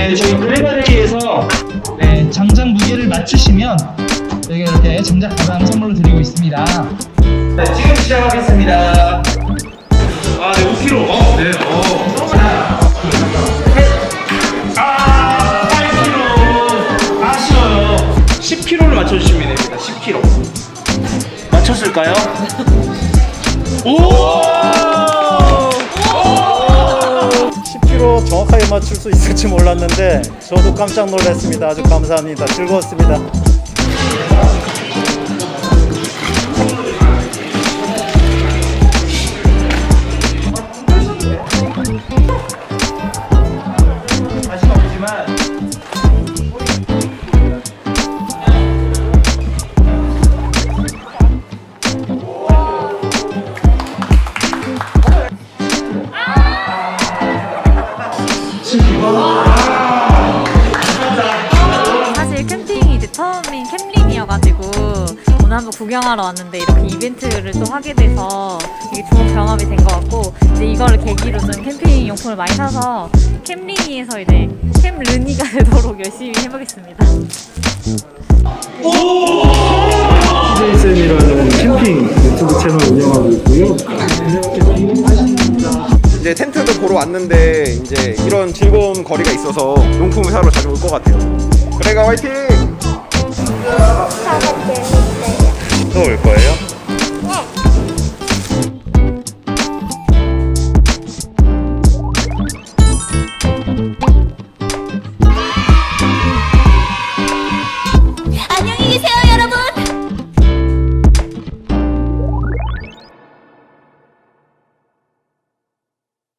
네, 저희 블랙바데이에서 네, 장작 무게를 맞추시면 저희가 이렇게 장작 가방 선물로 드리고 있습니다. 네, 지금 시작하겠습니다. 아, 네, 5kg. 네, 하나, 둘, 셋. 8kg. 아쉬워요. 10kg를 맞춰주시면 됩니다. 10kg. 맞췄을까요? 오! 10kg 정확하게 맞출 수 있을지 몰랐는데 저도 깜짝 놀랐습니다. 아주 감사합니다. 즐거웠습니다. 다시는 없지만 사실 캠핑이 이제 처음인 캠린이어가지고 오늘 한번 구경하러 왔는데 이렇게 이벤트를 또 하게 돼서 되게 좋은 경험이 된 것 같고 이제 이거를 계기로 좀 캠핑 용품을 많이 사서 캠린이에서 이제 캠르니가 되도록 열심히 해보겠습니다. TJ쌤이라는 캠핑 유튜브 채널 운영하고 있고요. 이제 텐트도 보러 왔는데 이제 이런 즐거운 거리가 있어서 용품을 사러 자주 올 것 같아요. 그래가 화이팅! 또 올 거예요?